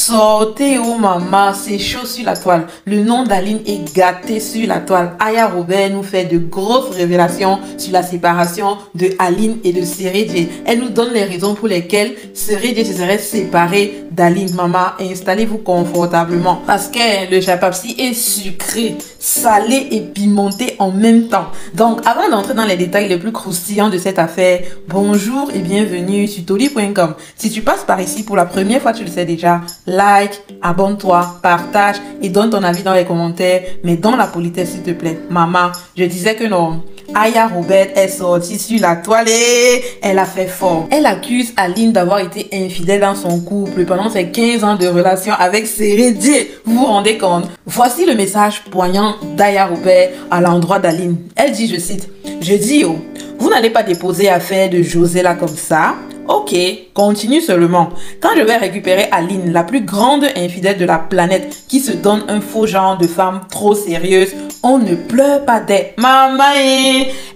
Sortez oh maman, c'est chaud sur la toile. Le nom d'Aline est gâté sur la toile. Aya Robert nous fait de grosses révélations sur la séparation de Aline et de Seredie. Elle nous donne les raisons pour lesquelles Seredie se serait séparée d'Aline. Maman, installez-vous confortablement parce que le chapapsi est sucré, salé et pimenté en même temps. Donc, avant d'entrer dans les détails les plus croustillants de cette affaire, bonjour et bienvenue sur toli.com. Si tu passes par ici pour la première fois, tu le sais déjà, like, abonne-toi, partage et donne ton avis dans les commentaires, mais dans la politesse s'il te plaît. Maman, je disais que non. Aya Robert est sortie sur la toile et elle a fait fort. Elle accuse Aline d'avoir été infidèle dans son couple pendant ses 15 ans de relation avec Seredie. Vous vous rendez compte? Voici le message poignant d'Aya Robert à l'endroit d'Aline. Elle dit, je cite, « Je dis, oh, vous n'allez pas déposer affaire de José là comme ça. Ok, continue seulement. Quand je vais récupérer Aline, la plus grande infidèle de la planète, qui se donne un faux genre de femme trop sérieuse, on ne pleure pas des... Maman,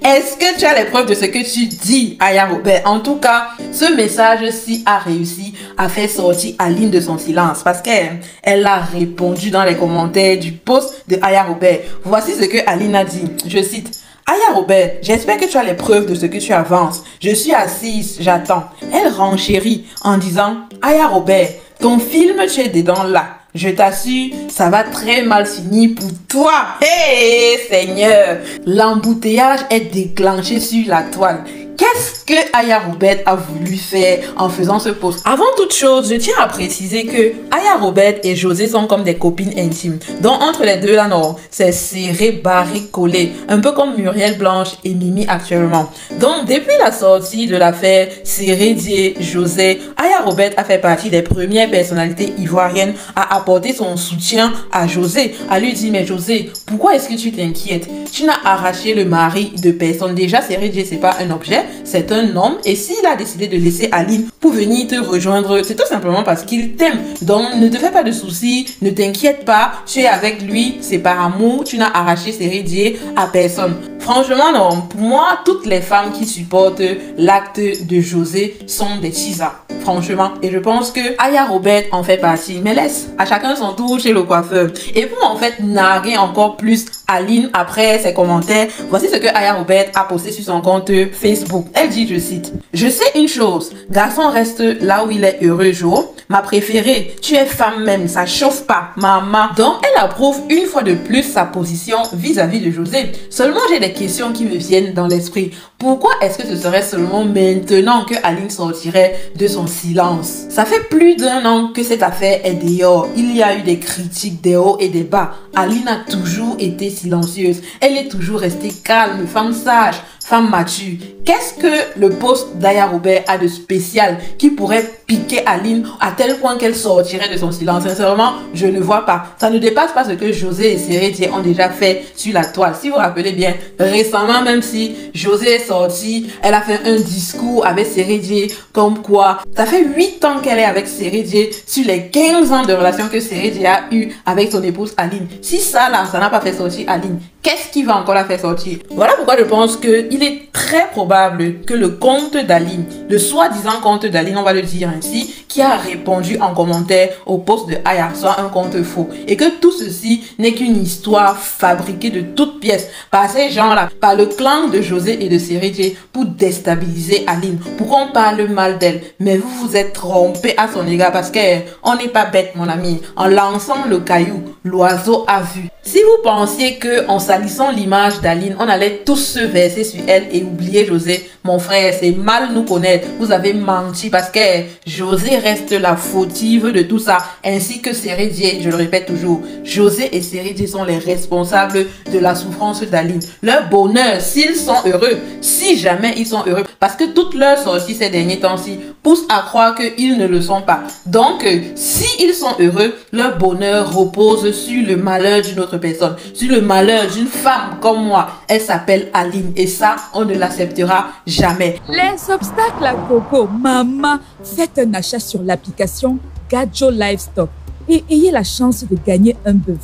est-ce que tu as les preuves de ce que tu dis, Aya Robert? En tout cas, ce message-ci a réussi à faire sortir Aline de son silence parce qu'elle a répondu dans les commentaires du post de Aya Robert. Voici ce que Aline a dit. Je cite. Aya Robert, j'espère que tu as les preuves de ce que tu avances. Je suis assise, j'attends. Elle renchérit en disant, Aya Robert, ton film, tu es dedans là. Je t'assure, ça va très mal finir pour toi. Hé, Seigneur, l'embouteillage est déclenché sur la toile. Qu'est-ce que Aya Robert a voulu faire en faisant ce post? Avant toute chose, je tiens à préciser que Aya Robert et José sont comme des copines intimes. Donc entre les deux là, non, c'est serré, barré, collé. Un peu comme Muriel Blanche et Mimi actuellement. Donc depuis la sortie de l'affaire Seredie José, Aya Robert a fait partie des premières personnalités ivoiriennes à apporter son soutien à José. À lui dire, mais José, pourquoi est-ce que tu t'inquiètes? Tu n'as arraché le mari de personne. Déjà, Seredie, c'est pas un objet. C'est un homme et s'il a décidé de laisser Aline pour venir te rejoindre, c'est tout simplement parce qu'il t'aime. Donc ne te fais pas de soucis, ne t'inquiète pas, tu es avec lui, c'est par amour, tu n'as arraché Seredie à personne. Franchement non, pour moi, toutes les femmes qui supportent l'acte de José sont des chisas. Franchement, et je pense que Aya Robert en fait partie, mais laisse à chacun son tour chez le coiffeur. Et pour en fait narguer encore plus Aline après ses commentaires, voici ce que Aya Robert a posté sur son compte Facebook. Elle dit, je cite, « Je sais une chose, garçon reste là où il est heureux, Jo. Ma préférée, tu es femme même, ça chauffe pas, maman. » Donc elle approuve une fois de plus sa position vis-à-vis de José. Seulement j'ai des questions qui me viennent dans l'esprit. Pourquoi est-ce que ce serait seulement maintenant que Aline sortirait de son silence? Ça fait plus d'un an que cette affaire est dehors. Il y a eu des critiques, des hauts et des bas. Aline a toujours été silencieuse. Elle est toujours restée calme, femme sage, femme mature. Qu'est-ce que le post d'Aya Robert a de spécial qui pourrait piquer Aline à tel point qu'elle sortirait de son silence? Sincèrement, je ne vois pas. Ça ne dépasse pas ce que José et Seredie ont déjà fait sur la toile. Si vous vous rappelez bien, récemment, même si José est sortie, elle a fait un discours avec Seredie comme quoi ça fait 8 ans qu'elle est avec Seredie sur les 15 ans de relation que Seredie a eu avec son épouse Aline. Si ça là, ça n'a pas fait sortir Aline, qu'est-ce qui va encore la faire sortir? Voilà pourquoi je pense qu'il est très probable que le compte d'Aline, le soi-disant compte d'Aline, on va le dire ainsi, qui a répondu en commentaire au post de Aya, soit un compte faux. Et que tout ceci n'est qu'une histoire fabriquée de toutes pièces par ces gens-là, par le clan de José et de Seredie pour déstabiliser Aline, pour qu'on parle mal d'elle. Mais vous vous êtes trompé à son égard parce qu'on n'est pas bête, mon ami. En lançant le caillou, l'oiseau a vu. Si vous pensiez que en salissant l'image d'Aline, on allait tous se verser sur elle et oublier José, mon frère, c'est mal nous connaître. Vous avez menti parce que José reste la fautive de tout ça, ainsi que Seredie. Je le répète toujours, José et Seredie sont les responsables de la souffrance d'Aline. Leur bonheur, s'ils sont heureux, si jamais ils sont heureux, parce que toutes leurs sorties ces derniers temps-ci poussent à croire qu'ils ne le sont pas. Donc, si ils sont heureux, leur bonheur repose sur le malheur d'une autre personne, sur le malheur d'une femme comme moi. Elle s'appelle Aline et ça, on ne l'acceptera jamais. Les obstacles à Coco, maman, faites un achat sur l'application Gadjo Livestock et ayez la chance de gagner un bœuf,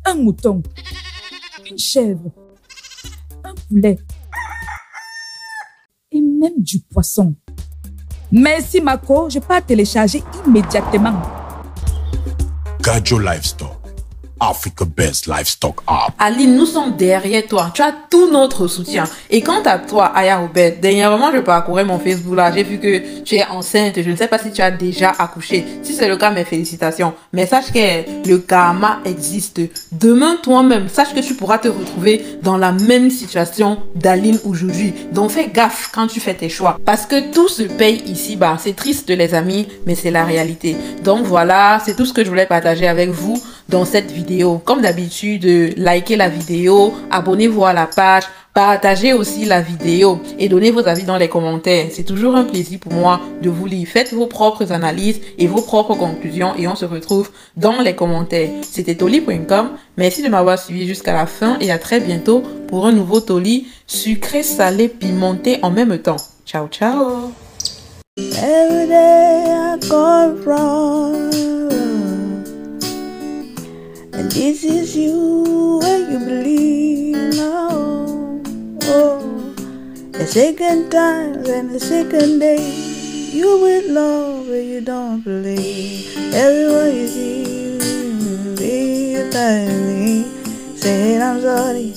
un mouton, une chèvre, un poulet et même du poisson. Merci Mako, je pars télécharger immédiatement. Gadjo Livestock, Africa Best Livestock App. Aline, nous sommes derrière toi. Tu as tout notre soutien. Et quant à toi, Aya Robert, dernièrement, je parcourais mon Facebook là. J'ai vu que tu es enceinte. Je ne sais pas si tu as déjà accouché. Si c'est le cas, mes félicitations. Mais sache que le karma existe. Demain, toi-même, sache que tu pourras te retrouver dans la même situation d'Aline aujourd'hui. Donc, fais gaffe quand tu fais tes choix. Parce que tout se paye ici-bas. C'est triste, les amis, mais c'est la réalité. Donc, voilà, c'est tout ce que je voulais partager avec vous dans cette vidéo. Comme d'habitude, likez la vidéo, abonnez-vous à la page, partagez aussi la vidéo et donnez vos avis dans les commentaires. C'est toujours un plaisir pour moi de vous lire. Faites vos propres analyses et vos propres conclusions et on se retrouve dans les commentaires. C'était Toli.com. Merci de m'avoir suivi jusqu'à la fin et à très bientôt pour un nouveau Toli sucré, salé, pimenté en même temps. Ciao, ciao! Every day I go wrong, and this is you when you believe now. Oh, the second time and the second day, you with love but you don't believe. Everyone you see, be me, saying I'm sorry.